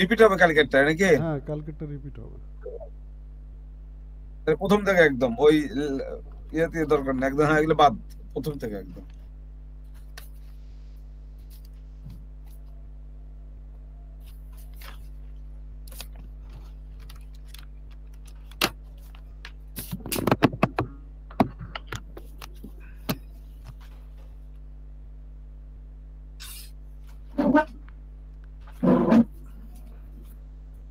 Repeat হবে কালকেরটা নাকি? হ্যাঁ, কালকেরটা রিপিট হবে। তাহলে প্রথম থেকে একদম ওই ইয়েতে দরকার নেই, একদম হয়ে গেলে বাদ, প্রথম থেকে একদম।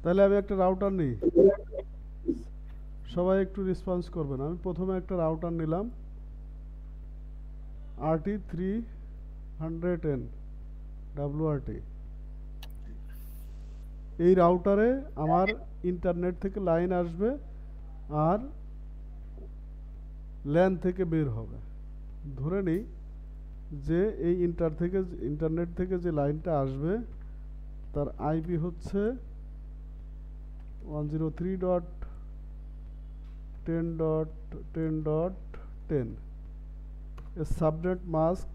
তাহলে আমি একটা রাউটার নিই, সবাই একটু রেসপন্স করবেন। আমি প্রথমে একটা রাউটার নিলাম, RT310 WRT। এই রাউটারে আমার ইন্টারনেট থেকে লাইন আসবে আর ল্যান থেকে বের হবে। ধরে নিই যে এই ইন্টারনেট থেকে যে লাইনটা আসবে তার আইপি হচ্ছে 103.10.10.10। A subnet mask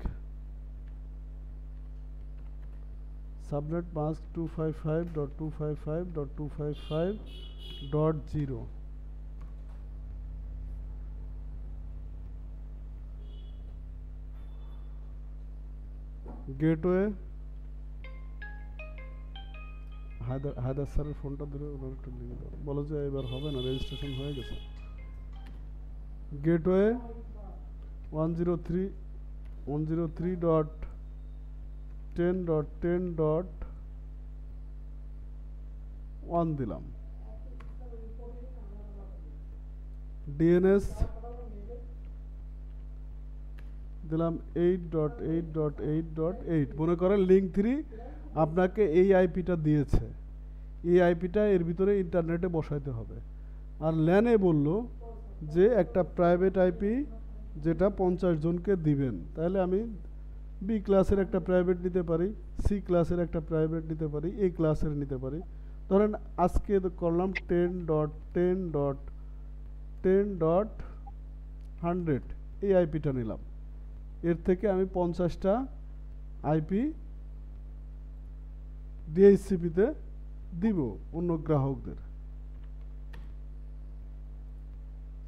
255.255.255.0। Gateway, Haider স্যারের ফোনটা ধরে ওনার একটু লিখে দাও, বলো যে এবার হবে না, রেজিস্ট্রেশন হয়ে গেছে। গেটওয়ে 103.10.10.1 দিলাম। ডিএনএস দিলাম 8.8.8.8। মনে করেন লিঙ্ক 3 আপনাকে এই আইপিটা দিয়েছে, এই আইপিটা এর ভিতরে ইন্টারনেটে বসাইতে হবে। আর ল্যানে বলল যে একটা প্রাইভেট আইপি যেটা 50 জনকে দিবেন। তাহলে আমি বি ক্লাসের একটা প্রাইভেট নিতে পারি, সি ক্লাসের একটা প্রাইভেট নিতে পারি, এ ক্লাসের নিতে পারি। ধরেন আজকে করলাম 10.10.10.100, এই আইপিটা নিলাম। এর থেকে আমি 50টা আইপি ডিএইচসিপিতে দিব অন্য গ্রাহকদের।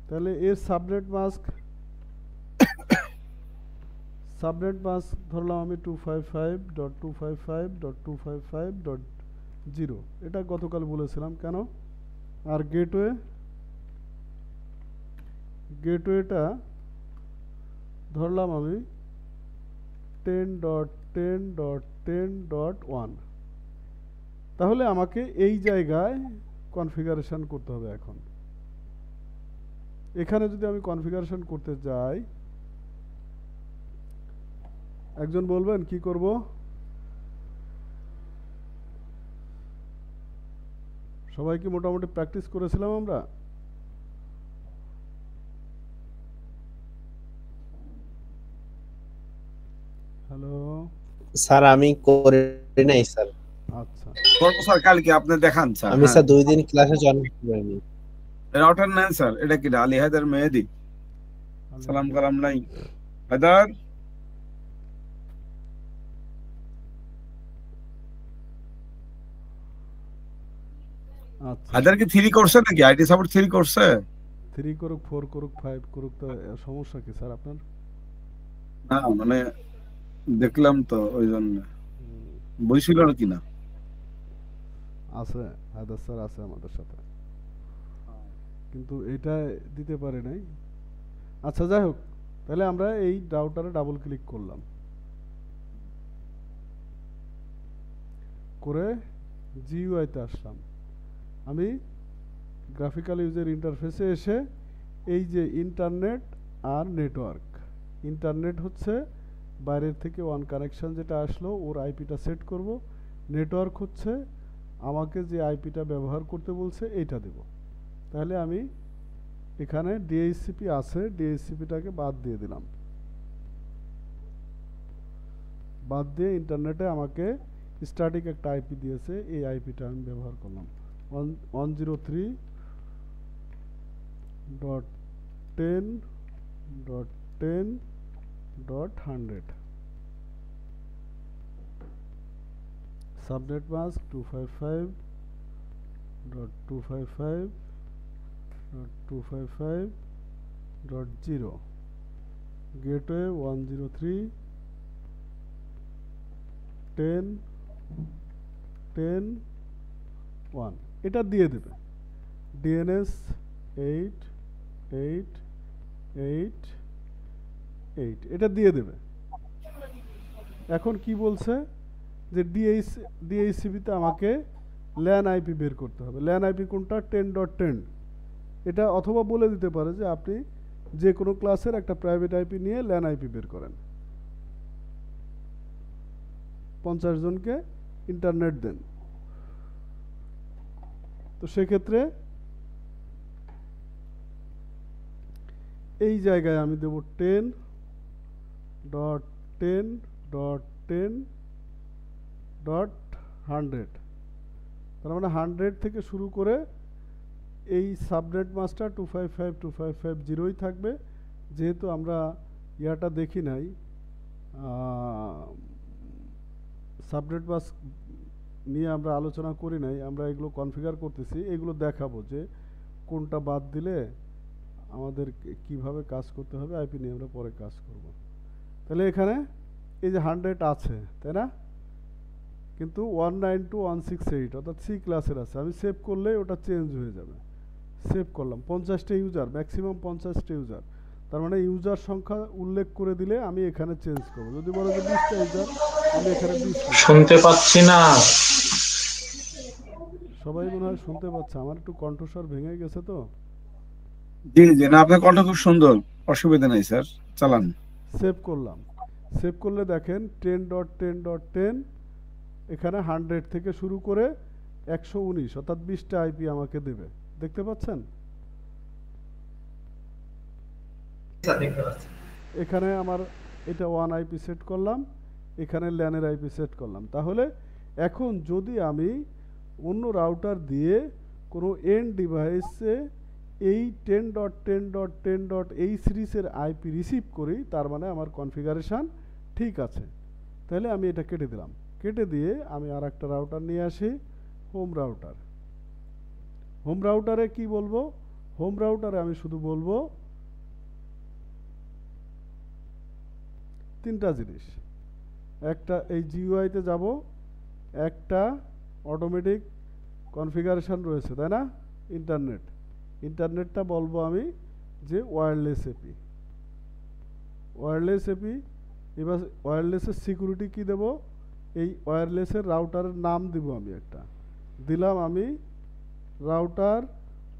তাহলে এর সাবনেট মাস্ক ধরলাম আমি 255.255.255.0। এটা গতকাল বলেছিলাম কেন। আর গেটওয়েটা ধরলাম আমি 10.10.10.1। তাহলে আমাকে এই জায়গায় কনফিগারেশন করতে হবে। এখন এখানে যদি আমি কনফিগারেশন করতে যাই, একজন বলবেন কি করব? সবাই কি মোটামুটি প্র্যাকটিস করেছিলাম আমরা? হ্যালো। স্যার আমি করি নাই স্যার। আচ্ছা, করবো স্যার কালকে, আপনি দেখান স্যার। আমি হ্যাঁ, স্যার 2 দিন ক্লাসে জয়েন করতে পারিনি। রাউটার নেন স্যার। এটা কি আলী হায়দার মেহেদি? আলী সালাম হায়দার। কালাম নাই হায়দার। আচ্ছা, হায়দার কি 3 করছে নাকি? আইটি সাপোর্ট 3 করছে? 3 করুক, 4 করুক, 5 করুক, তো সমস্যা কি স্যার আপনার? না মানে দেখলাম তো ওই জন্য হুম, বলছিল নাকি না। আছে, হায়দার স্যার আছে আমাদের সাথে, কিন্তু এইটা দিতে পারে নাই। আচ্ছা, যাই হোক, তাহলে আমরা এই রাউটারে ডাবল ক্লিক করলাম, করে জিইউআইতে আসলাম। আমি গ্রাফিক্যাল ইউজার ইন্টারফেসে এসে এই যে ইন্টারনেট আর নেটওয়ার্ক, ইন্টারনেট হচ্ছে বাইরের থেকে ওয়ান কানেকশন যেটা আসলো ওর আইপিটা সেট করব। নেটওয়ার্ক হচ্ছে আমাকে যে আইপিটা ব্যবহার করতে বলছে এইটা দেব। তাহলে আমি এখানে ডিএইচসিপি আছে, ডিএইচসিপিটাকে বাদ দিয়ে দিলাম। বাদ দিয়ে ইন্টারনেটে আমাকে স্ট্যাটিক একটা আইপি দিয়েছে, এই আইপিটা আমি ব্যবহার করলাম। 103.10.10.100। সাবনেট মাস্ক 255.255.255.0 গেটওয়ে 103.10.10.1 এটা দিয়ে দেবে ডিএনএস 8.8.8 এটা দিয়ে দেবে। এখন কি বলছে যে ডিএইচসিপিতে আমাকে ল্যান আইপি বের করতে হবে। ল্যান আইপি কোনটা? 10.10। এটা অথবা বলে দিতে পারে যে আপনি যে কোনো ক্লাসের একটা প্রাইভেট আইপি নিয়ে ল্যান আইপি বের করেন, 50 জনকে ইন্টারনেট দেন। তো সেক্ষেত্রে এই জায়গায় আমি দেব 10.10.10.100। তার মানে 100 থেকে শুরু করে এই সাবনেট মাস্টার 255.255.0ই থাকবে। যেহেতু আমরা ইয়াটা দেখি নাই, সাবনেট মাস্ক নিয়ে আমরা আলোচনা করি নাই, আমরা এগুলো কনফিগার করতেছি, এগুলো দেখাবো যে কোনটা বাদ দিলে আমাদের কিভাবে কাজ করতে হবে আইপি নিয়ে আমরা পরে কাজ করব। তাহলে এখানে এই যে 100 আছে, তাই না? কিন্তু 192.168 অর্থাৎ সি ক্লাসের আছে। আমি সেভ করলে ওটা চেঞ্জ হয়ে যাবে। সেভ করলাম 50টা ইউজার, ম্যাক্সিমাম 50টা ইউজার। তার মানে ইউজার সংখ্যা উল্লেখ করে দিলে আমি এখানে চেঞ্জ করব। যদি বলো যে 20টা ইউজার, আমি এখানে 20 শুনতে পাচ্ছি না। সবাই মনে হয় শুনতে পাচ্ছে। আমার একটু কণ্ঠস্বর ভেঙে গেছে তো। জি জি, না আপনার কণ্ঠ খুব সুন্দর, অসুবিধা নাই স্যার, চালান। সেভ করলাম। সেভ করলে দেখেন 10.10.10 এখানে 100 থেকে শুরু করে 119 অর্থাৎ 20টা আইপি আমাকে দেবে। দেখতে পাচ্ছেন? এখানে আমার এটা 1 আইপি সেট করলাম, এখানে ল্যানের আইপি সেট করলাম। তাহলে এখন যদি আমি অন্য রাউটার দিয়ে কোনো এন্ড ডিভাইসে এই 10.10.10. এই সিরিজের আইপি রিসিভ করি, তার মানে আমার কনফিগারেশন ঠিক আছে। তাহলে আমি এটা কেটে দিলাম। কেটে দিয়ে আমি আর একটা রাউটার নিয়ে আসি, হোম রাউটার। হোম রাউটারে কি বলবো? হোম রাউটারে আমি শুধু বলবো 3টা জিনিস। একটা এই জিইউআইতে যাব, একটা অটোমেটিক কনফিগারেশন রয়েছে, তাই না? ইন্টারনেটটা বলবো আমি যে ওয়্যারলেস এপি। Wireless AP. এবার ওয়্যারলেসের সিকিউরিটি কি দেব? এই ওয়্যারলেসের রাউটারের নাম দিব আমি একটা। দিলাম আমি রাউটার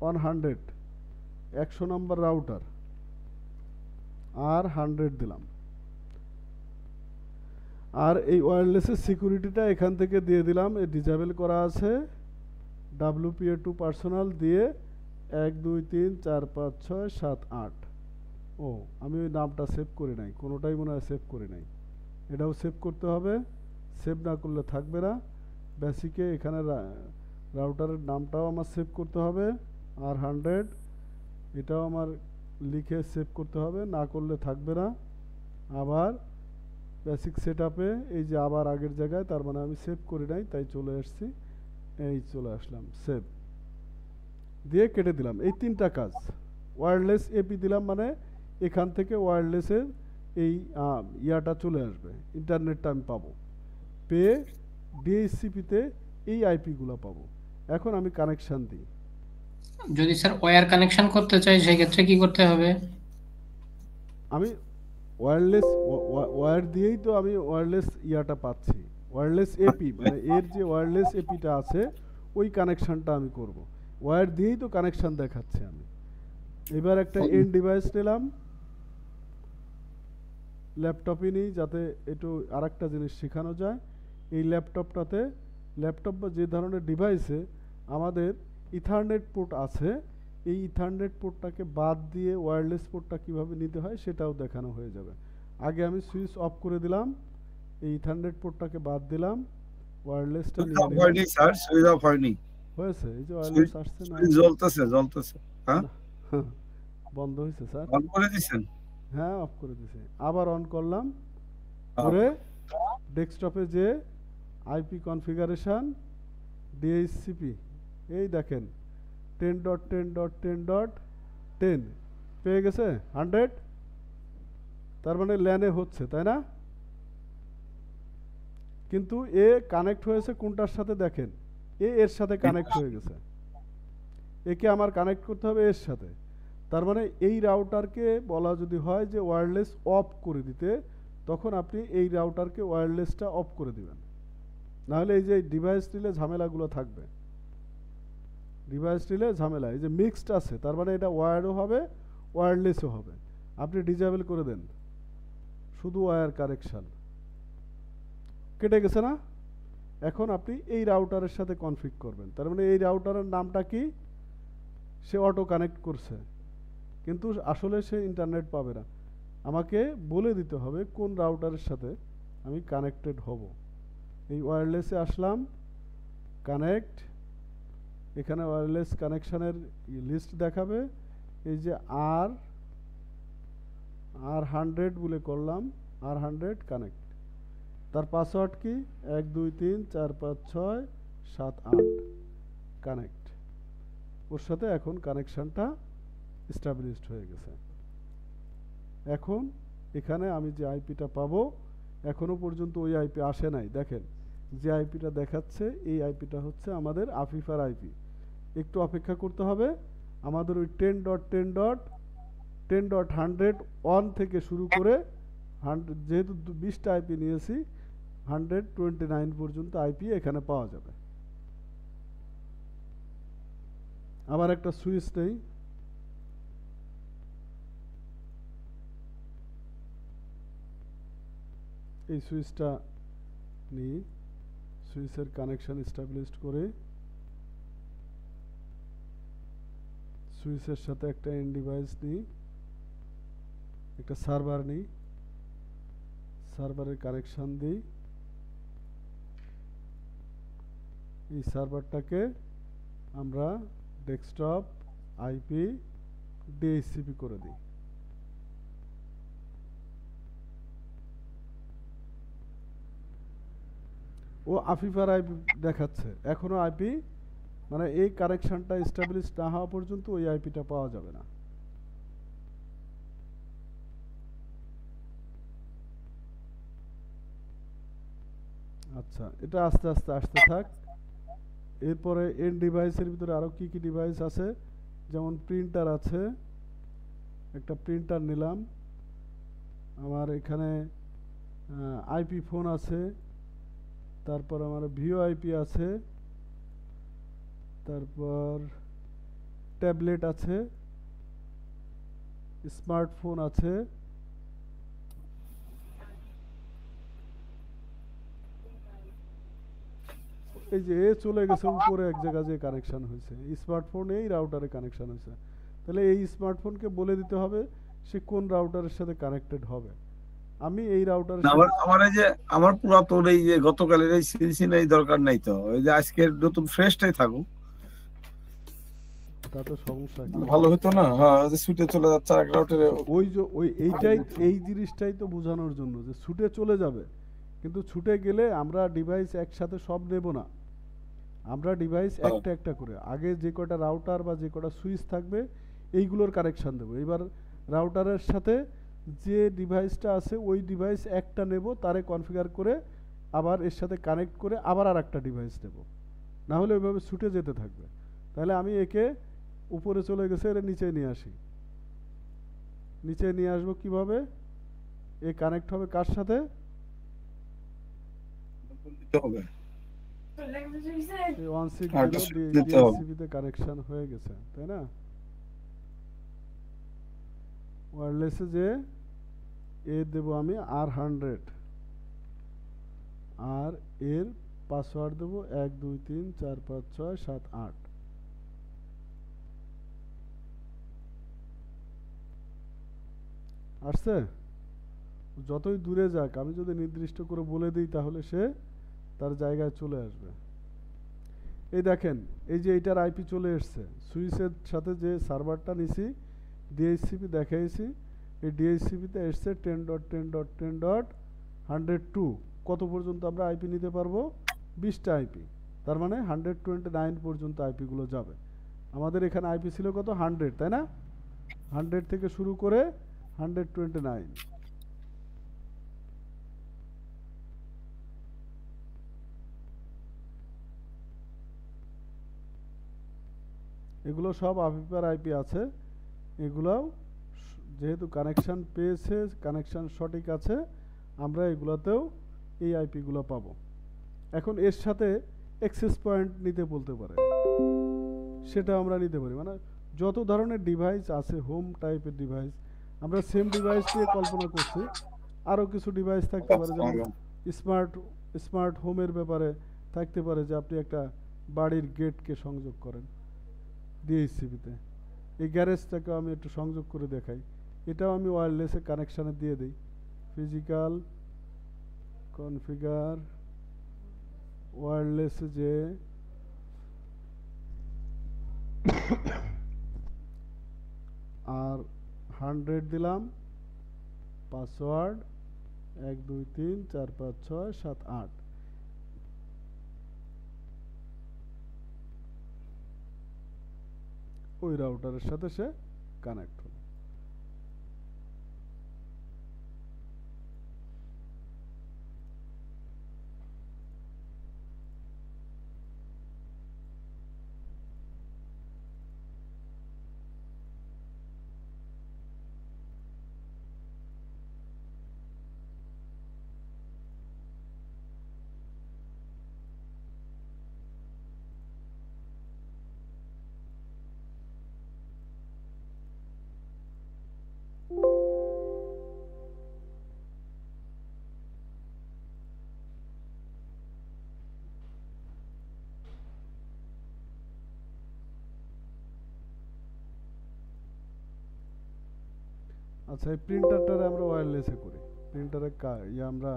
100, 100 নম্বর রাউটার, আর 100 দিলাম। আর এই ওয়্যারলেসের সিকিউরিটিটা এখান থেকে দিয়ে দিলাম, ডিসেবল করা আছে। WPA2 পার্সোনাল দিয়ে 1 2 3 4 5 6 7 8। ও, আমি ওই নামটা সেভ করি নাই, কোনোটাই মনে হয় সেভ করি নাই। এটাও সেভ করতে হবে, সেভ না করলে থাকবে না। বেসিকে এখানে রাউটারের নামটাও আমার সেভ করতে হবে, আর 100 এটাও আমার লিখে সেভ করতে হবে, না করলে থাকবে না। আবার বেসিক সেট আপে এই যে আবার আগের জায়গায়, তার মানে আমি সেভ করি নাই, তাই চলে আসছি, এই চলে আসলাম, সেভ দিয়ে কেটে দিলাম। এই 3টা কাজ। ওয়্যারলেস এপি দিলাম মানে এখান থেকে ওয়্যারলেসের এই ইয়াটা চলে আসবে, ইন্টারনেটটা আমি পাবো, পেয়ে ডিএইচসিপিতে এই আইপিগুলো পাবো। এখন আমি কানেকশান দিই। যদি স্যার ওয়্যার কানেকশন করতে চাই সেক্ষেত্রে কি করতে হবে? আমি ওয়্যারলেস ওয়্যার দিয়েই তো আমি ওয়্যারলেস ইয়াটা পাচ্ছি, ওয়্যারলেস এপি মানে এর যে ওয়্যারলেস এপিটা আছে ওই কানেকশানটা আমি করব। ওয়্যার দিয়েই তো কানেকশান দেখাচ্ছি আমি। এবার একটা এন্ড ডিভাইস নিলাম, ল্যাপটপই নিই যাতে একটু আরেকটা জিনিস শেখানো যায়। এই ল্যাপটপটাতে, ল্যাপটপ বা যে ধরনের ডিভাইসে আমাদের ইথারনেট পোর্ট আছে, এই ইথারনেট পোর্টটাকে বাদ দিয়ে ওয়্যারলেস পোর্টটা কীভাবে নিতে হয় সেটাও দেখানো হয়ে যাবে। আগে আমি সুইচ অফ করে দিলাম, এই ইথারনেট পোর্টটাকে বাদ দিলাম, ওয়্যারলেসটা নিয়ে নিলাম। হয়নি স্যার, সুইচ অফ হয়নি। হয়েছে, এই যে ওয়্যারলেস আসছে না, জ্বলতেছে। হ্যাঁ, বন্ধ হয়েছে স্যার। অন করে দিয়েছেন? হ্যাঁ, অফ করে দিয়েছে। আবার অন করলাম, করে ডেস্কটপে যে আইপি কনফিগারেশন ডিএইচসিপি, এই দেখেন 10.10.10.10 পেয়ে গেছে 100, তার মানে ল্যানে হচ্ছে, তাই না? কিন্তু এ কানেক্ট হয়েছে কোনটার সাথে দেখেন, এর সাথে কানেক্ট হয়ে গেছে, একে আমার কানেক্ট করতে হবে এর সাথে। তার মানে এই রাউটারকে বলা যদি হয় যে ওয়্যারলেস অফ করে দিতে, তখন আপনি এই রাউটারকে ওয়্যারলেসটা অফ করে দিবেন, নাহলে এই যে ডিভাইস রিলে ঝামেলাগুলো থাকবে। ডিভাইস রিলে ঝামেলা, এই যে মিক্সড আছে, তার মানে এটা ওয়্যারও হবে ওয়্যারলেসও হবে। আপনি ডিজেবল করে দেন, শুধু ওয়্যার কানেকশন, কেটে গেছে না? এখন আপনি এই রাউটারের সাথে কনফিগ করবেন, তার মানে এই রাউটারের নামটা কি, সে অটো কানেক্ট করছে, কিন্তু আসলে সে ইন্টারনেট পাবে না। আমাকে বলে দিতে হবে কোন রাউটারের সাথে আমি কানেক্টেড হব। এই ওয়্যারলেসে আসলাম, কানেক্ট, এখানে ওয়্যারলেস কানেকশানের লিস্ট দেখাবে, এই যে R100 বলে করলাম, R100 কানেক্ট, তার পাসওয়ার্ড কি 1234567 কানেক্ট, ওর সাথে এখন কানেকশানটা এস্টাবলিশড হয়ে গেছে। এখন এখানে আমি যে আইপিটা পাবো, এখনো পর্যন্ত ওই আইপি আসে নাই, দেখেন যে আইপিটা দেখাচ্ছে এই আইপিটা হচ্ছে আমাদের আফিফার আইপি। একটু অপেক্ষা করতে হবে, আমাদের ওই 10.10.10.100 থেকে শুরু করে 100, যেহেতু 20টা আইপি নিয়েছি, 129 পর্যন্ত আইপি এখানে পাওয়া যাবে। আবার একটা সুইচ নেই, এই সুইচটা নিই, সুইচের কানেকশন এস্টাবলিশড করে সুইচের সাথে একটা এন্ড ডিভাইস নিই, একটা সার্ভার নিই, সার্ভারের কানেকশন দিই, এই সার্ভারটাকে আমরা ডেস্কটপ আইপি ডিএইচসিপি করে দিই। ও আফিফার আইপি দেখাচ্ছে, এখনো আইপি মানে এই কানেকশনটা এস্টাবলিশ না হওয়া পর্যন্ত ওই আইপিটা পাওয়া যাবে না। আচ্ছা, এটা আস্তে আস্তে আসতে থাক। এরপরে এন্ড ডিভাইসের ভিতরে আরো কি কি ডিভাইস আছে, যেমন প্রিন্টার আছে, একটা প্রিন্টার নিলাম, আমার এখানে আইপি ফোন আছে, তারপর আমার ভিওআইপি আছে, তারপর ট্যাবলেট আছে, স্মার্টফোন আছে, এই যে এ চলে গেছে উপরে এক জায়গায় যে কানেকশন হয়েছে, স্মার্টফোন এই রাউটারে কানেকশন হয়েছে, তাহলে এই স্মার্টফোনকে বলে দিতে হবে সে কোন রাউটারের সাথে কানেক্টেড হবে। আমি এই রাউটারের আমার এই যে আমার পুরাতন এই যে গতকালের এই সিলসিলাই দরকার নাই তো, ওই যে আজকের নতুন ফ্রেশটাই থাকুক, তা তো সমস্যা কি, ভালো হতো না? হ্যাঁ, যে ছুটে চলে যাচ্ছে এক রাউটারে। ওই যে ওই এইটাই, এই জিনিসটাই তো বোঝানোর জন্য যে ছুটে চলে যাবে, কিন্তু ছুটে গেলে আমরা ডিভাইস একসাথে সব নেব না, আমরা ডিভাইস একটা একটা করে আগে যে কটা রাউটার বা যে কটা সুইচ থাকবে এইগুলোর কানেকশন দেবো। এবার রাউটারের সাথে যে ডিভাইসটা আছে ওই ডিভাইস একটা নেব, তারে কনফিগার করে আবার এর সাথে কানেক্ট করে আবার আর একটা ডিভাইস নেব, না হলে ওইভাবে ছুটে যেতে থাকবে। তাহলে আমি একে উপরে চলে গেছে, এর নিচে নিয়ে আসি, নিচে নিয়ে আসবো কিভাবে, এ কানেক্ট হবে কার সাথে, হবে 160 ডিএসসিপি তে কানেকশন হয়ে গেছে, তাই না? ওয়্যারলেসে যে এ দেব আমি R100, আর এর পাসওয়ার্ড দেব 1234567 আসছে। যতই দূরে যাক, আমি যদি নির্দিষ্ট করে বলে দিই তাহলে সে তার জায়গায় চলে আসবে। এই দেখেন, এই যে এইটার আইপি চলে এসছে, সুইচের সাথে যে সার্ভারটা নিছি ডিএইচসিপি দেখাইছি, এই ডিএইচসিপিতে এসছে 10.10.10.102। কত পর্যন্ত আমরা আইপি নিতে পারবো? 20টা আইপি, তার মানে 129 পর্যন্ত আইপিগুলো যাবে। আমাদের এখানে আইপি ছিল কত? 100, তাই না? 100 থেকে শুরু করে 129। এগুলো সব আফিফার আইপি আছে। এগুলাও যেহেতু কানেকশান পেয়েছে, কানেকশান সঠিক আছে, আমরা এগুলাতেও এই আইপিগুলো পাবো। এখন এর সাথে অ্যাক্সেস পয়েন্ট নিতে বলতে পারে, সেটা আমরা নিতে পারি। মানে যত ধরনের ডিভাইস আছে, হোম টাইপের ডিভাইস, আমরা সেম ডিভাইস দিয়ে কল্পনা করছি। আরও কিছু ডিভাইস থাকতে পারে, যেমন স্মার্ট স্মার্ট হোমের ব্যাপারে থাকতে পারে যে আপনি একটা বাড়ির গেটকে সংযোগ করেন ডিএইচসিপিতে। এই গ্যারেজটাকে আমি একটু সংযোগ করে দেখাই, এটাও আমি ওয়্যারলেসে কানেকশানে দিয়ে দিই। ফিজিক্যাল কনফিগার ওয়্যারলেসে যে আর 100 দিলাম, পাসওয়ার্ড 1 2 3 4 5 6 7 8। ওই রাউটারের সাথে সে কানেক্ট হলো। আচ্ছা, এই প্রিন্টারটারে আমরা ওয়্যারলেসে করি। প্রিন্টারে আমরা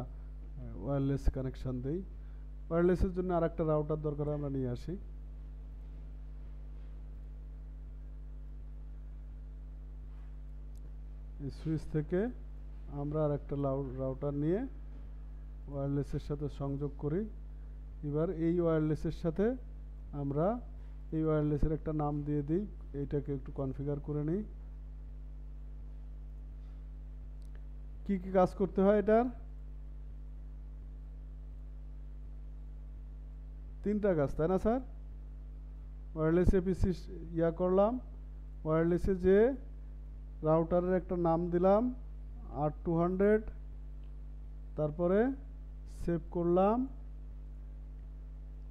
ওয়্যারলেস কানেকশন দেই। ওয়্যারলেসের জন্য আরেকটা রাউটার দরকার, আমরা নিয়ে আসি। এই সুইচ থেকে আমরা আরেকটা রাউটার নিয়ে ওয়্যারলেসের সাথে সংযোগ করি। এবার এই ওয়্যারলেসের সাথে আমরা এই ওয়্যারলেসের একটা নাম দিয়ে দিই। এইটাকে একটু কনফিগার করে নিই। কি কি কাজ করতে হয় এটার? 3টা কাজ, তাই না স্যার? ওয়্যারলেস এপিসি করলাম, ওয়্যারলেসে যে রাউটারের একটা নাম দিলাম R200, তারপরে সেভ করলাম।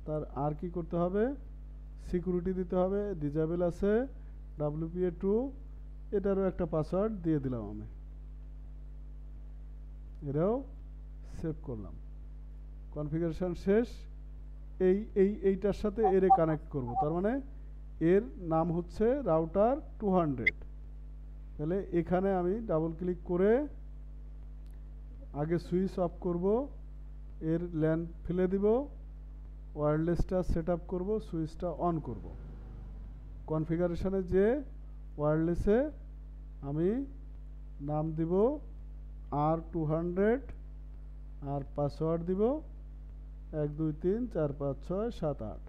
তার আর কি করতে হবে? সিকিউরিটি দিতে হবে, ডিজেবল আছে, WPA2, এটারও একটা পাসওয়ার্ড দিয়ে দিলাম আমি। এটাও সেভ করলাম। কনফিগারেশন শেষ। এইটার সাথে এরে কানেক্ট করব, তার মানে এর নাম হচ্ছে রাউটার 200। তাহলে এখানে আমি ডাবল ক্লিক করে আগে সুইচ অফ করব, এর ল্যান ফেলে দিব, ওয়্যারলেসটা সেট আপ করবো, সুইচটা অন করব। কনফিগারেশনে যে ওয়্যারলেসে আমি নাম দিব R200 আর পাসওয়ার্ড দিব 1 2 3 4 5 6 7 8।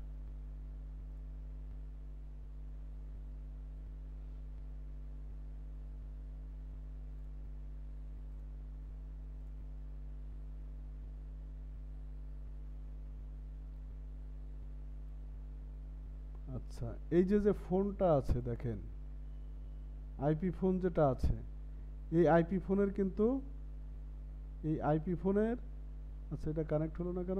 আচ্ছা, এই যে ফোনটা আছে দেখেন, আইপি ফোন যেটা আছে, এই আইপি ফোনের কিন্তু এই আইপি ফোনের, আচ্ছা এটা কানেক্ট হলো না কেন?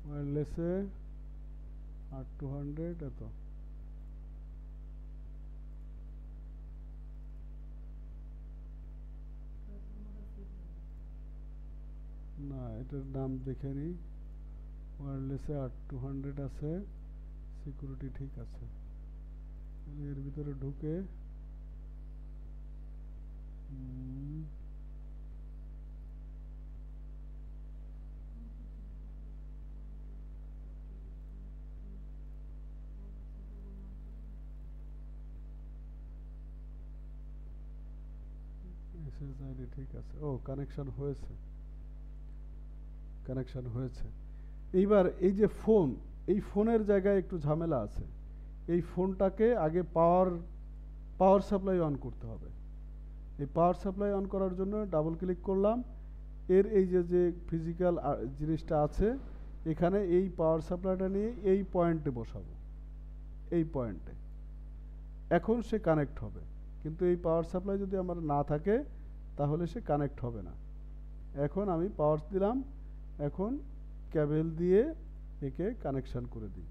ওয়্যারলেসে R200 এত না, এটার নাম দেখে নি। ওয়্যারলেসে R200 আছে, সিকিউরিটি ঠিক আছে। এর ভিতরে ঢুকে SSID ঠিক আছে। ও, কানেকশন হয়েছে। কানেকশন হয়েছে। এইবার এই যে ফোন, এই ফোনের জায়গায় একটু ঝামেলা আছে। এই ফোনটাকে আগে পাওয়ার সাপ্লাই অন করতে হবে। এই পাওয়ার সাপ্লাই অন করার জন্য ডাবল ক্লিক করলাম। এর এই যে ফিজিক্যাল জিনিসটা আছে, এখানে এই পাওয়ার সাপ্লাইটা নিয়ে এই পয়েন্টে বসাবো, এই পয়েন্টে। এখন সে কানেক্ট হবে, কিন্তু এই পাওয়ার সাপ্লাই যদি আমার না থাকে তাহলে সে কানেক্ট হবে না। এখন আমি পাওয়ার দিলাম, এখন কেবল দিয়ে একে কানেকশন করে দিই।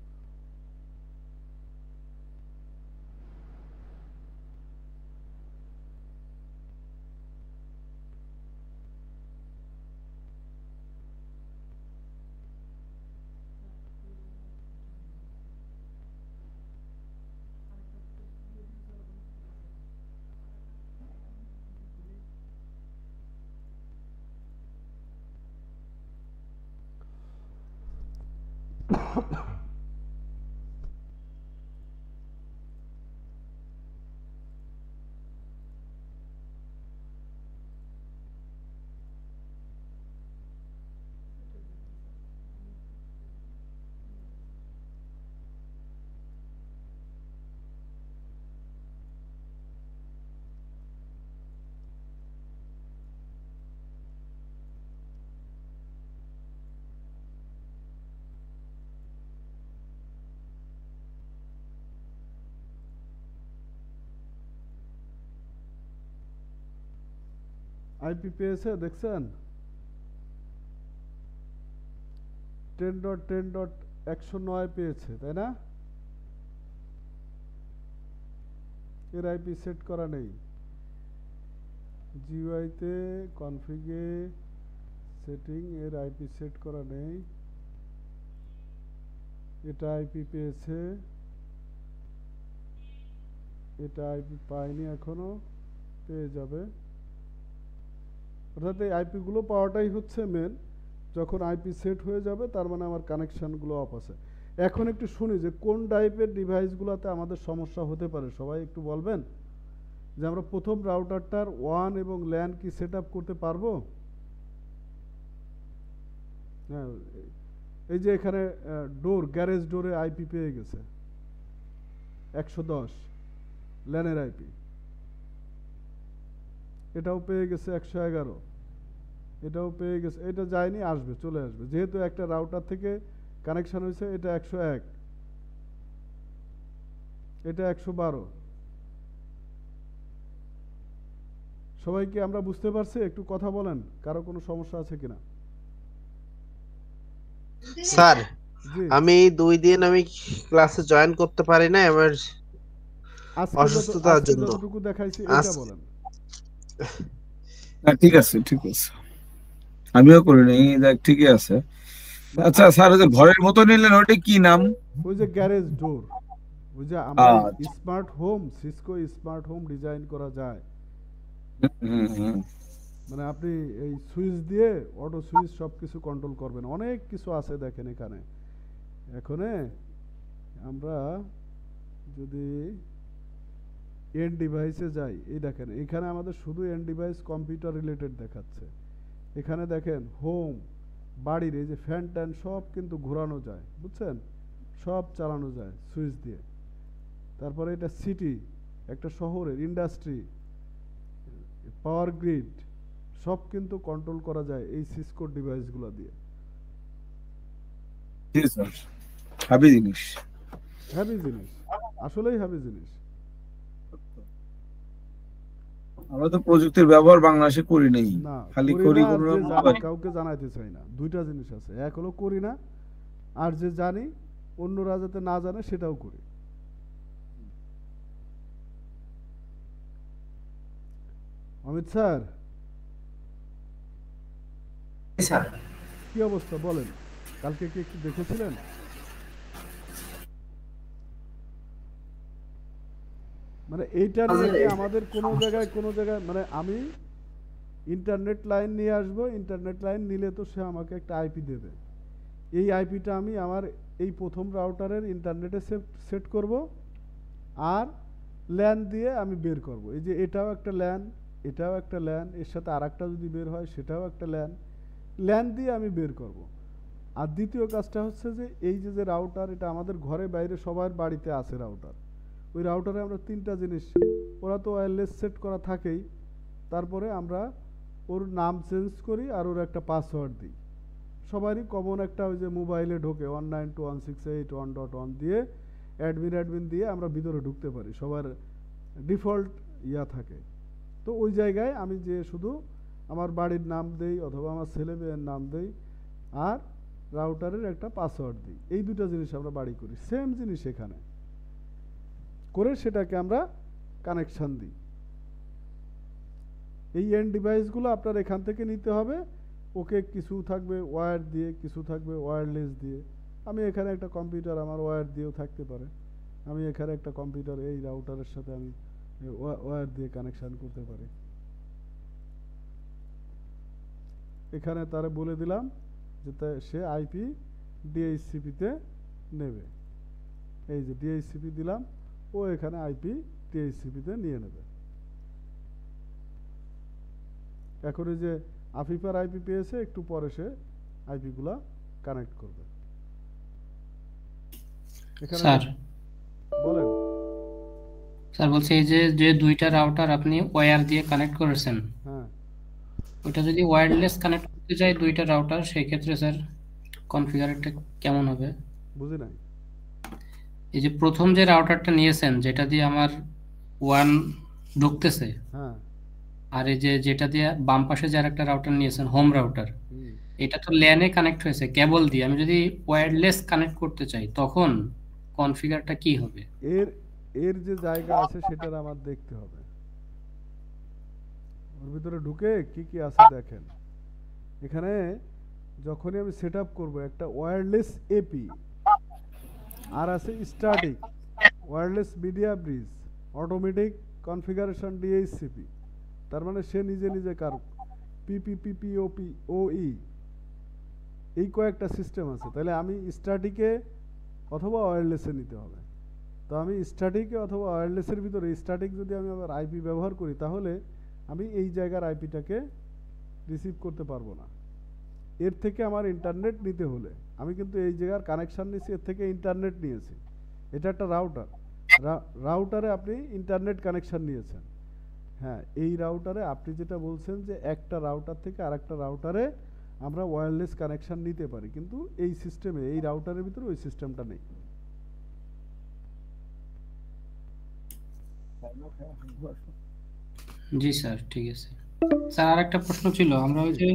আইপি পেয়েছে, দেখছেন 10.10.109 পেয়েছে, তাই না? এর আইপি সেট করা নেই। জিইউআইতে কনফিগে সেটিং এর আইপি সেট করা নেই। এটা আইপি পেয়েছে, এটা আইপি পায়নি, এখনো পেয়ে যাবে। অর্থাৎ এই আইপিগুলো পাওয়াটাই হচ্ছে মেন। যখন আইপি সেট হয়ে যাবে তার মানে আমার কানেকশানগুলো অফ আছে। এখন একটু শুনি যে কোন টাইপের ডিভাইসগুলোতে আমাদের সমস্যা হতে পারে, সবাই একটু বলবেন যে আমরা প্রথম রাউটারটার ওয়ান এবং ল্যান কি সেট আপ করতে পারবো? হ্যাঁ, এই যে এখানে ডোর, গ্যারেজ ডোরে আইপি পেয়ে গেছে 110 ল্যানের আইপি, এটাও পেয়ে গেছে 111, এটাও পেয়ে গেছে। এটা যায়নি, আসবে, চলে আসবে, যেহেতু একটা রাউটার থেকে কানেকশন হয়েছে। এটা 101, এটা 112। সবাইকে আমরা বুঝতে পারছি? একটু কথা বলেন, কারো কোনো সমস্যা আছে কিনা? স্যার জি, আমি 2 দিন আমি ক্লাসে জয়েন করতে পারি না আমার অসুস্থতার আজকে জন্য। যতটুকু দেখাইছি এটা আজ- বলেন। না, ঠিক আছে, ঠিক আছে, আমিও করি নাই, দেখ ঠিকই আছে। আচ্ছা স্যার, ওই যে ঘরের মতো নিলেন, ওটা কি নাম? ওই যে গ্যারেজ ডোর, ওই যে আমরা আচ্ছা। Smart home, Cisco smart home design করা যায়। হুম, হুম। মানে আপনি এই সুইচ দিয়ে অটো সুইচ সব কিছু কন্ট্রোল করবেন, অনেক কিছু আছে দেখেন এখানে। এখানে আমরা যদি এন্ড ডিভাইসে যাই, এই দেখেন এখানে আমাদের শুধু এন্ড ডিভাইস কম্পিউটার রিলেটেড দেখাচ্ছে। এখানে দেখেন হোম, বাড়ির এই যে ফ্যান ট্যান সব কিন্তু ঘোরানো যায়, বুঝছেন, সব চালানো যায় সুইচ দিয়ে। তারপরে এটা সিটি, একটা শহরের ইন্ডাস্ট্রি, পাওয়ার গ্রিড সব কিন্তু কন্ট্রোল করা যায় এই সিসকো ডিভাইসগুলো দিয়ে। জি স্যার, হাবি জিনিস। হ্যাভি জিনিস, আসলেই হ্যাভি জিনিস। আমরা তো প্রযুক্তির ব্যবহার বাংলাদেশে করি নাই, না খালি করি করি না, আর কোনো যে রকম জানি কাউকে জানাইতে চাই না। দুইটা জিনিস আছে, এক হলো করি না, আর যে জানি অন্যরা যাতে না জানে সেটাও করি। অমিত স্যার, স্যার কি অবস্থা বলেন? কালকে কি একটু দেখেছিলেন? মানে এইটা নিয়ে কি আমাদের কোনো জায়গায় মানে আমি ইন্টারনেট লাইন নিয়ে আসবো, ইন্টারনেট লাইন নিলে তো সে আমাকে একটা আইপি দেবে। এই আইপিটা আমি আমার এই প্রথম রাউটারের ইন্টারনেটে সেট করব, আর ল্যান দিয়ে আমি বের করব। এই যে এটাও একটা ল্যান, এটাও একটা ল্যান, এর সাথে আরেকটা যদি বের হয় সেটাও একটা ল্যান। ল্যান দিয়ে আমি বের করব। আর দ্বিতীয় কাজটা হচ্ছে যে এই যে রাউটার, এটা আমাদের ঘরে বাইরে সবার বাড়িতে আছে রাউটার। ওই রাউটারে আমরা তিনটা জিনিস, ওরা তো ওয়্যারলেস সেট করা থাকেই, তারপরে আমরা ওর নাম চেঞ্জ করি আর ওর একটা পাসওয়ার্ড দিই। সবারই কমন একটা ওই যে মোবাইলে ঢোকে 192.168.1.1 দিয়ে অ্যাডমিন দিয়ে আমরা ভিতরে ঢুকতে পারি, সবার ডিফল্ট ইয়া থাকে। তো ওই জায়গায় আমি যে শুধু আমার বাড়ির নাম দেই অথবা আমার ছেলে মেয়ের নাম দেই আর রাউটারের একটা পাসওয়ার্ড দিই, এই দুটো জিনিস আমরা বাড়ি করি। সেম জিনিস এখানে করে সেটাকে আমরা কানেকশান দিই। এই এন্ড ডিভাইসগুলো আপনার এখান থেকে নিতে হবে। ওকে কিছু থাকবে ওয়্যার দিয়ে, কিছু থাকবে ওয়্যারলেস দিয়ে। আমি এখানে একটা কম্পিউটার আমার ওয়্যার দিয়েও থাকতে পারে, আমি এখানে একটা কম্পিউটার এই রাউটারের সাথে আমি ওয়্যার দিয়ে কানেকশান করতে পারি। এখানে তারে বলে দিলাম যে সে আইপি ডিএইচসিপিতে নেবে, এই যে ডিএইচসিপি দিলাম, ও এখানে আইপি ডিএইচসিপিতে নিয়ে নেবে। এখন এই যে আফিফার আইপি পেয়েছে, একটু পরে সে আইপিগুলা কানেক্ট করবে। এখানে স্যার বলেন। স্যার বলছি এই যে যে দুইটা রাউটার আপনি ওয়্যার দিয়ে কানেক্ট করেছেন, হ্যাঁ, ওটা যদি ওয়্যারলেস কানেক্ট করতে চাই দুইটা রাউটার, সেই ক্ষেত্রে স্যার কনফিগারেশনটা কেমন হবে? বুঝি নাই। এই যে প্রথম যে রাউটারটা নিয়েছেন যেটা দিয়ে আমার ওয়ান ঢুকতেছে, হ্যাঁ, আর এই যে যেটা দিয়ে বাম পাশে যে আরেকটা রাউটার নিয়েছেন হোম রাউটার, এটা তো ল্যানে কানেক্ট হয়েছে কেবল দিয়ে। আমি যদি ওয়্যারলেস কানেক্ট করতে চাই তখন কনফিগারটা কি হবে? এর যে জায়গা আছে সেটার আমার দেখতে হবে। ওর ভিতরে ঢুকে কি কি আছে দেখেন। এখানে যখনই আমি সেট আপ করবো একটা ওয়্যারলেস এপি, আর আছে static wireless media bridge, automatic configuration DHCP, তার মানে সে নিজে নিজে কার পিপিপিপিওপি ওই এই কয়েকটা সিস্টেম আছে। তাহলে আমি স্ট্যাটিকে অথবা ওয়্যারলেসে নিতে হবে। তো আমি স্ট্যাটিকে অথবা ওয়্যারলেসের ভিতরে স্ট্যাটিক যদি আমি আবার আইপি ব্যবহার করি তাহলে আমি এই জায়গার আইপিটাকে রিসিভ করতে পারবো না। এর থেকে আমার ইন্টারনেট নিতে হলে আমি কিন্তু এই জায়গার কানেকশান নিয়েছি, এর থেকে ইন্টারনেট নিয়েছি। এটা একটা রাউটার, রাউটারে আপনি ইন্টারনেট কানেকশান নিয়েছেন। হ্যাঁ, এই রাউটারে আপনি যেটা বলছেন যে একটা রাউটার থেকে আরেকটা রাউটারে আমরা ওয়্যারলেস কানেকশান নিতে পারি, কিন্তু এই সিস্টেমে এই রাউটারের ভিতরে ওই সিস্টেমটা নেই। জি স্যার, ঠিক আছে। স্যার আর একটা প্রশ্ন ছিল, আমরা ওই যে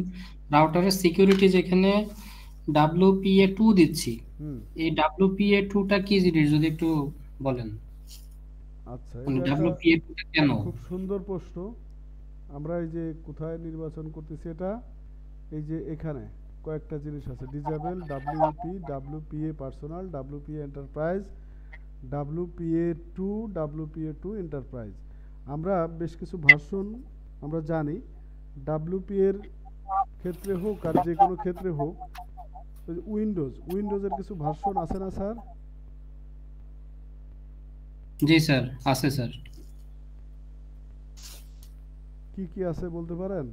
রাউটারের সিকিউরিটি যেখানে WPA2 দিচ্ছি, এই WPA2টা কি জিনিস যদি একটু বলেন। আচ্ছা, মানে এটা WPA2টা কেন? খুব সুন্দর প্রশ্ন। আমরা এই যে কোথায় নির্বাচন করতেছি, এটা এই যে এখানে কয়েকটা জিনিস আছে, disable, WP, WPA personal, WPA enterprise, WPA2 enterprise. আমরা বেশ কিছু ভার্সন আমরা জানি। WPA এর ক্ষেত্রে হোক আর যে কোনো ক্ষেত্রে হোক, উইন্ডোজের কিছু ভার্সন আছে না স্যার? জি স্যার, আছে স্যার। কি কি আছে বলতে পারেন?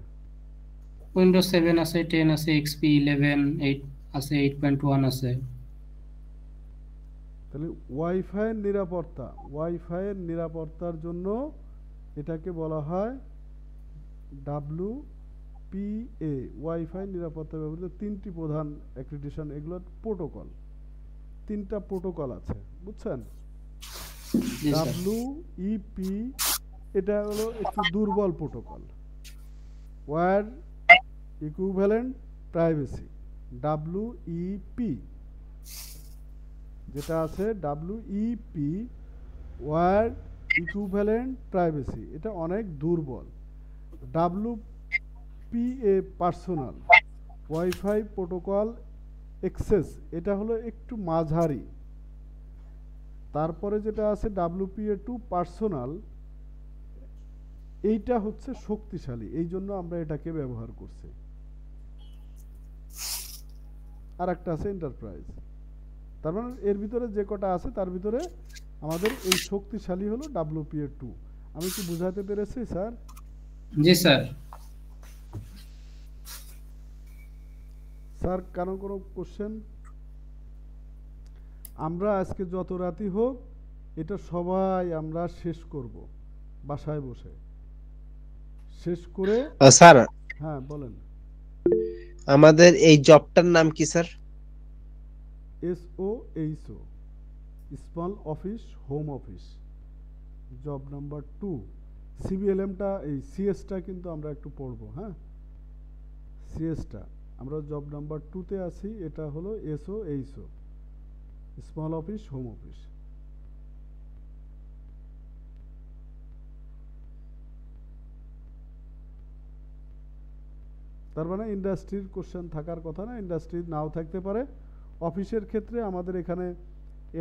উইন্ডোজ 7 আছে, 10 আছে, XP 11, 8 আছে, 8.1 আছে। তাহলে ওয়াইফাইয়ের নিরাপত্তার জন্য এটাকে বলা হয় WPA, ওয়াইফাই নিরাপত্তা ব্যবহৃত তিনটি প্রধান অ্যাক্রিডিটেশন, এগুলো প্রোটোকল, তিনটা প্রোটোকল আছে, বুঝছেন? WEP এটা হলো একটু দুর্বল protocol, wired equivalent privacy. WEP যেটা আছে, WEP ওয়্যার ইকুইভ্যালেন্ট প্রাইভেসি, এটা অনেক দুর্বল। WPA personal wifi protocol access, এটা হলো একটু মাঝারি। তারপরে যেটা আছে WPA2 পার্সোনাল, এইটা হচ্ছে শক্তিশালী, এই জন্য আমরা এটাকে ব্যবহার করছি। আর একটা আছে এন্টারপ্রাইজ। তার মানে এর ভিতরে যে কটা আছে তার ভিতরে আমাদের এই শক্তিশালী হলো WPA2। আমি কি বুঝাতে পেরেছি স্যার? জি স্যার। স্যার কারো কোনো কোশ্চেন? আমরা আজকে যত রাতই হোক এটা সবাই আমরা শেষ করব বাসায় বসে, শেষ করে। স্যার হ্যাঁ বলেন। আমাদের এই জবটার নাম কি sir? SOHO, small office home office, job number 2। সিবিএলএমটা এই সিএসটা কিন্তু আমরা একটু পড়বো। হ্যাঁ, সিএসটা আমরা জব নাম্বার 2-তে আছি। এটা হলো SOHO, small office home office. তার মানে ইন্ডাস্ট্রির কোশ্চেন থাকার কথা না, ইন্ডাস্ট্রি নাও থাকতে পারে। অফিসের ক্ষেত্রে আমাদের এখানে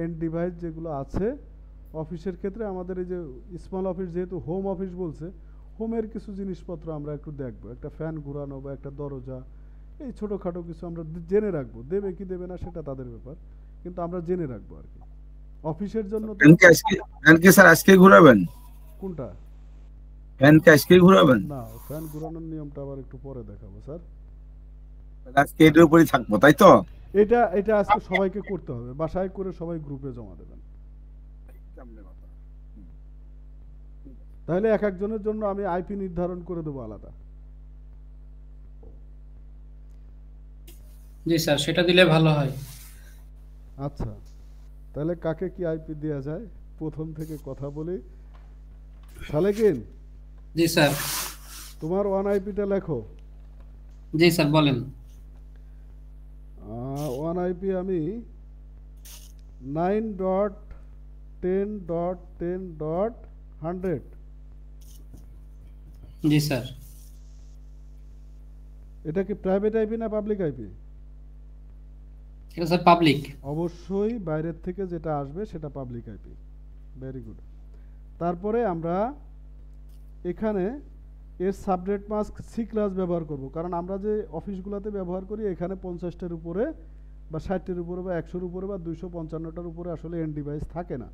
এন্ড ডিভাইস যেগুলো আছে, অফিসের ক্ষেত্রে আমাদের এই যে স্মল অফিস যেহেতু হোম অফিস বলছে, হোমের কিছু জিনিসপত্র আমরা একটু দেখবো, একটা ফ্যান ঘোরানো বা একটা দরজা, এই ছোটোখাটো কিছু আমরা জেনে রাখবো। দেবে কি দেবে না সেটা তাদের ব্যাপার, কিন্তু আমরা জেনে রাখবো আর কি অফিসের জন্য। ফ্যান কি স্যার আজকে ঘোরাবেন? কোনটা? ফ্যান কি আজকে ঘোরাবেন? না, ফ্যান ঘোরানোর নিয়মটা আবার একটু পরে দেখাবো স্যার। আজকে এটার উপরই থাকবো, তাই তো? এটা আজকে সবাইকে করতে হবে, বাসায় করে সবাই গ্রুপে জমা দেবেন। তাহলে এক একজনের জন্য আমি আইপি নির্ধারণ করে দেবো আলাদা। জি স্যার, সেটা দিলে ভালো হয়। আচ্ছা, তাহলে কাকে কি আইপি দেওয়া যায় প্রথম থেকে কথা বলি। সালেকিন, জি স্যার। তোমার ওয়ান আইপিটা লেখো। জি স্যার বলেন। ওয়ান আইপি আমি 9.10.10.100। জি স্যার। এটা কি প্রাইভেট আইপি না পাবলিক আইপি? এটা স্যার পাবলিক। অবশ্যই বাইরের থেকে যেটা আসবে সেটা পাবলিক আইপি। Very good. তারপরে আমরা এখানে এর সাবনেট মাস্ক সি ক্লাস ব্যবহার করব, কারণ আমরা যে অফিসগুলোতে ব্যবহার করি এখানে 50টার উপরে বা 60টার উপরে বা 100-এর উপরে বা 255টার উপরে আসলে এন্ড ডিভাইস থাকে না।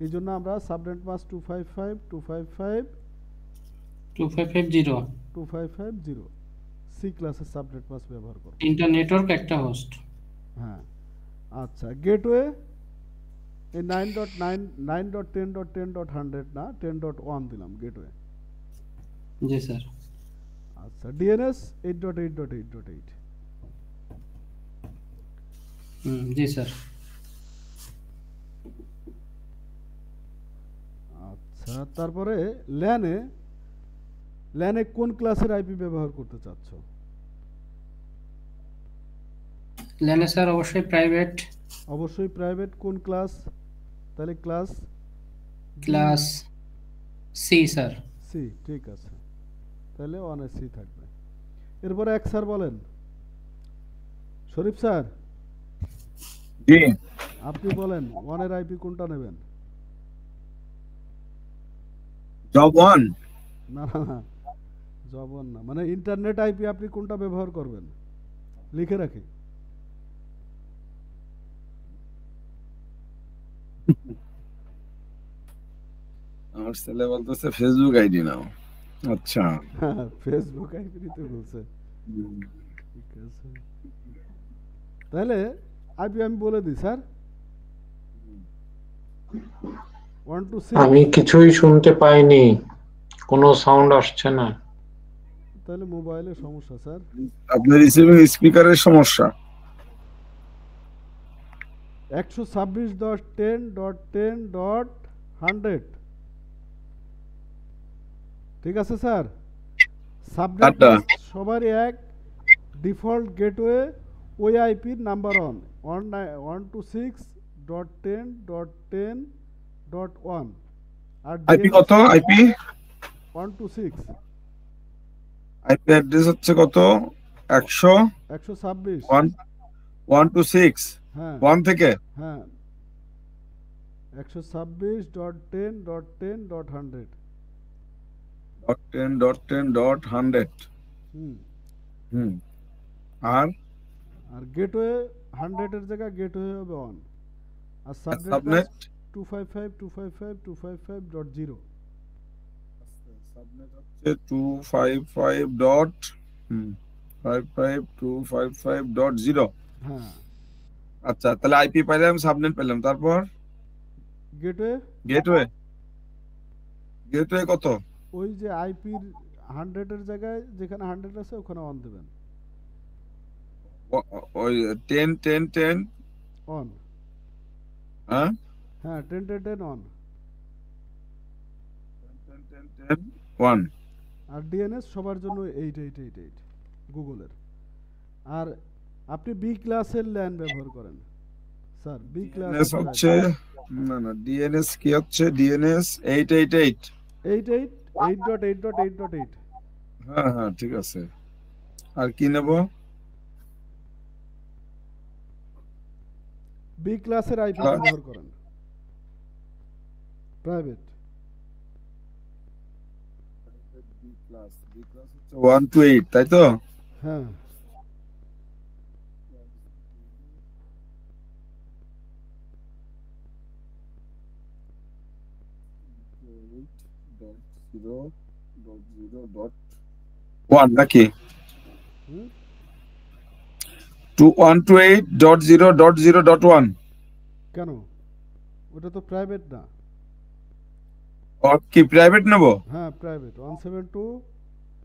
এই জন্য আমরা সাবনেট মাস্ক 255.255.255.0 সি ক্লাসের সাবনেট মাস্ক ব্যবহার করব। তিনটা নেটওয়ার্ক, একটা হোস্ট। হ্যাঁ, আচ্ছা। গেটওয়ে এই 9.10.10.100 না, 10.1 দিলাম গেটওয়ে। জি স্যার। আচ্ছা, ডিএনএস 8.8.8.8। জি স্যার। আচ্ছা, তারপরে ল্যানে কোন ক্লাসের আইপি ব্যবহার করতে চাচ্ছ? ল্যানে স্যার অবশ্যই প্রাইভেট। অবশ্যই প্রাইভেট। কোন ক্লাস? তাহলে ক্লাস সি স্যার। সি, ঠিক আছে। তাহলে 1 সি থাকবে। এরপরে এক স্যার বলেন। শরীফ স্যার, জি আপনি বলেন 1-এর আইপি কোনটা নেবেন? জব 1। না না না, জব 1 না, মানে ইন্টারনেট আইপি আপনি কোনটা ব্যবহার করবেন লিখে রাখি। আমার ছেলে বলতেছে ফেসবুক আইডি নাও। আচ্ছা, ফেসবুক আইপি নিতে বলছে, ঠিক আছে। তাহলে আইপি আমি বলে দিই স্যার। 126। আমি কিছুই শুনতে পাইনি, কোনো সাউন্ড আসছে না। তাহলে মোবাইলের সমস্যা স্যার। আপনার রিসিভিং স্পিকারের সমস্যা। 126.10.10.100 ঠিক আছে স্যার। সাবনেট সবারই এক, ডিফল্ট গেটওয়ে ওই আইপির নাম্বার 126.10.10.1 আর আইপি কত? আইপি 126। আইপি অ্যাড্রেস হচ্ছে কত? 126 126। হ্যাঁ 1 থেকে হ্যাঁ 126.10.10.100 .10.10.100 হুম। আর গেটওয়ে 100-এর জায়গায় গেটওয়ে হবে 1। আর সাবনেট 255.255.255.0 সাবনেট হচ্ছে 255 ডট 192.168.168.155.0 হ্যাঁ আচ্ছা, তাহলে আইপি পাইলাম, সাবনেট পেলাম, তারপর গেটওয়ে গেটওয়ে। গেটওয়ে কত? ওই যে আইপির 100 এর জায়গায় যেখানে 100 আছে ওখানে অন দেবেন, ওই 10 অন। হ্যাঁ হ্যাঁ 10 অন। 1 আর ডিএনএস সবার জন্য 8888 গুগলের। আর আপনি বি ক্লাসের ল্যান ব্যবহার করেন স্যার, বি ডিএনএস ক্লাস হচ্ছে, না ডিএনএস কি হচ্ছে? ডিএনএস 888। 888.8.8.8। হ্যাঁ হ্যাঁ ঠিক আছে। আর কি নেব? বি ক্লাসের আইপি হ্যাঁ। ব্যবহার করেন, প্রাইভেট। 128 তাই তো? হ্যাঁ নাকি হুম 128.0.0.1? কেন? ওটা তো প্রাইভেট না। কি প্রাইভেট নেব? হ্যাঁ প্রাইভেট 172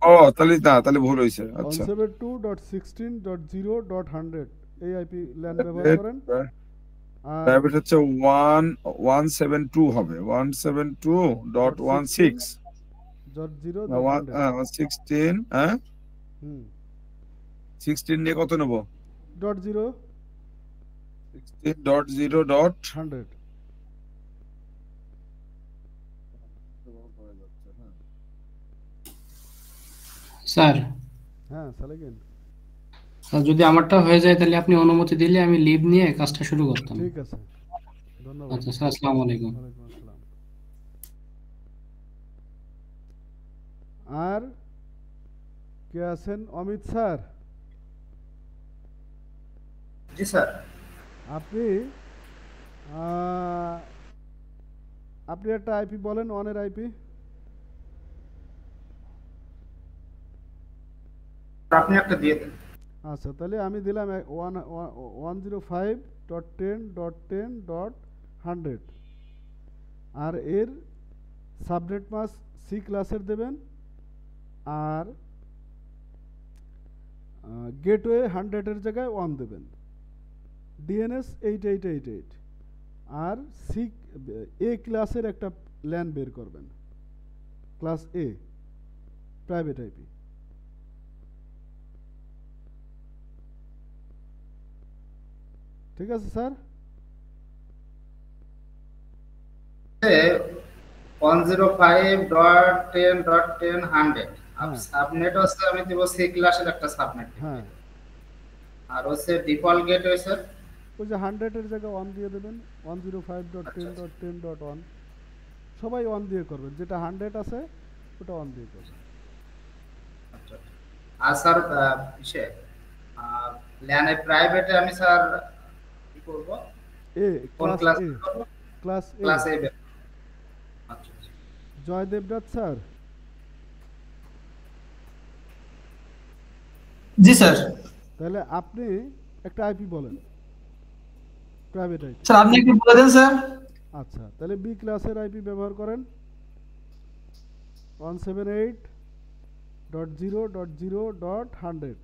ও তাহলে না, তাহলে ভুল হয়েছে। আচ্ছা 172.16.0.100 এই আইপি ল্যান ব্যবহার করেন। আর প্রাইভেট হচ্ছে 172 হবে, 172.16 16 হ্যাঁ হুম 16 নিয়ে কত নেব? .0 16.0. 100। স্যার হ্যাঁ সালেগেন, স্যার যদি আমারটা হয়ে যায় তাহলে আপনি অনুমতি দিলে আমি লিভ নিয়ে কাজটা শুরু করতাম। ঠিক আছে, ধন্যবাদ। আচ্ছা স্যার, আসসালামু আলাইকুম। ওয়ালাইকুম আসসালাম। আর কে আছেন? অমিত স্যার। জি স্যার। আপনি আপনি একটা আইপি বলেন, অনের আইপি। আপনি একটা দিয়ে দেন। আচ্ছা তাহলে আমি দিলাম 105.10.10.100। আর এর সাবনেট মাস্ক সি ক্লাসের দেবেন। আর গেটওয়ে 100 এর জায়গায় 1 দেবেন। ডিএনএস 8888। আর সি এ ক্লাসের একটা ল্যান বের করবেন, ক্লাস এ প্রাইভেট আইপি। ঠিক আছে স্যার? 105.10.10.100 হ্যাঁ সাবনেট হচ্ছে আমি দেব সি ক্লাসের একটা সাবনেট। হ্যাঁ আর হচ্ছে ডিফল্ট গেট হয়েছে ওই যে 100 এর জায়গায় 1 দিয়ে দেবেন, 105.10.10.1। সবাই 1 দিয়ে করবেন, যেটা 100 আছে ওটা 1 দিয়ে করবেন। আর স্যার ইসে ল্যানে প্রাইভেটে আমি স্যার কি করব? এ কোন ক্লাস ক্লাস এ, ক্লাস এ। ক্লাস এ। আচ্ছা জয়দেবনাথ স্যার। জি স্যার। তাহলে আপনি একটা আইপি বলেন, প্রাইভেট আইপি। স্যার আপনি একটু বলে দেন স্যার। আচ্ছা তাহলে বি ক্লাসের আইপি ব্যবহার করেন 178.0.0.100।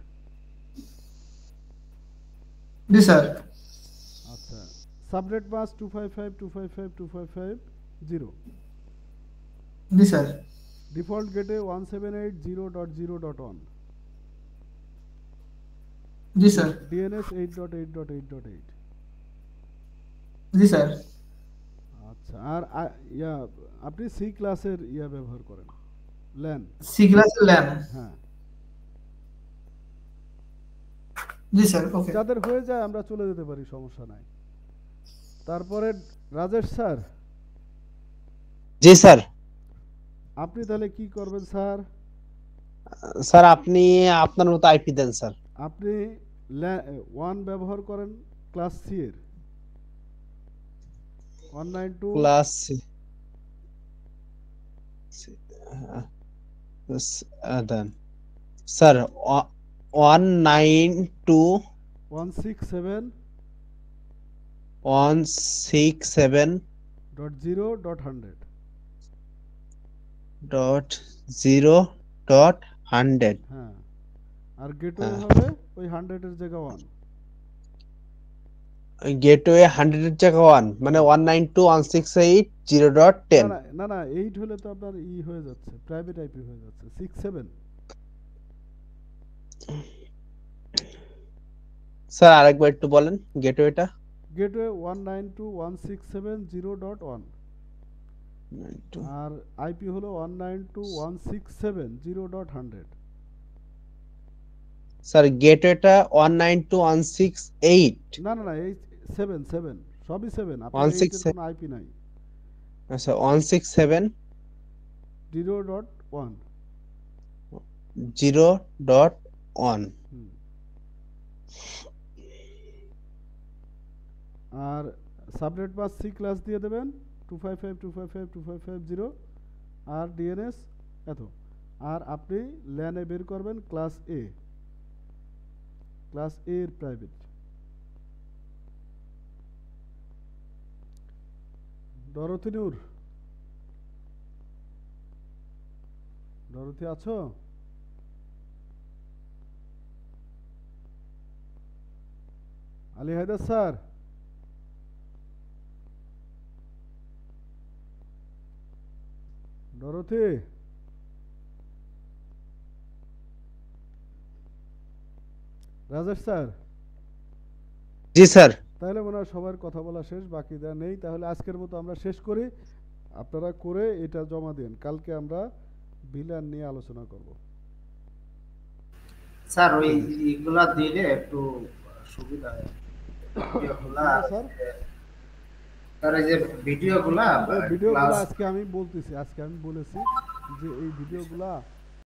জি স্যার। আচ্ছা সাবনেট মাস্ক 255.255.255.0। জি স্যার। ডিফল্ট গেটে 178.0.0.1। জি স্যার। ডিএনএস 8.8.8.8। জি স্যার। আচ্ছা আর আপনি সি ক্লাসের ব্যবহার করেন, ল্যান। সি ক্লাসের ল্যান। হ্যাঁ জি স্যার। ওকে। যাদের হয়ে যায় আমরা চলে যেতে পারি, সমস্যা নাই। তারপরে রাজেশ স্যার। জি স্যার। আপনি তাহলে কি করবেন স্যার? স্যার আপনি আপনার মতো আইপি দেন স্যার। আপনি 1 ব্যবহার করেন ক্লাস সি এর 192 ক্লাস দেন স্যার 192.167.0.100 হ্যাঁ আর গেটওয়ে হবে ওই 100 এর জায়গা 1 গেটওয়ে 100 এর জায়গা 1 মানে 192.168.0.10 না 8 হলে তো আপনার হয়ে যাচ্ছে প্রাইভেট আইপি হয়ে যাচ্ছে 67 স্যার আরেকবার একটু বলেন গেটওয়েটা গেটওয়ে 192.167.0.1 আর আইপি হলো 192.167.0.100 স্যার গেটওয়েটা 192.168 না এই 7 সবই 7 আপনার 8 এর কোনো আইপি নাই আচ্ছা 167 0.1 0.1 আর সাবনেট মাস্ক সি ক্লাস দিয়ে দেবেন 255.255.255.0 আর ডিএনএস এত আর আপনি ল্যানে বের করবেন ক্লাস এ এর প্রাইভেট ডরথি আছো Ali Haider sir Dorothy Rajesh sir জি স্যার তাহলে মনে হয় সবার কথা বলা শেষ বাকি যা নেই তাহলে আজকের মতো আমরা শেষ করি আপনারা করে এটা জমা দেন কালকে আমরা ভিলান নিয়ে আলোচনা করব স্যার ওই এগুলা দিলে একটু সুবিধা হয় স্যার এই যে ভিডিওগুলা আজকে আমি বলেছি যে এই ভিডিওগুলা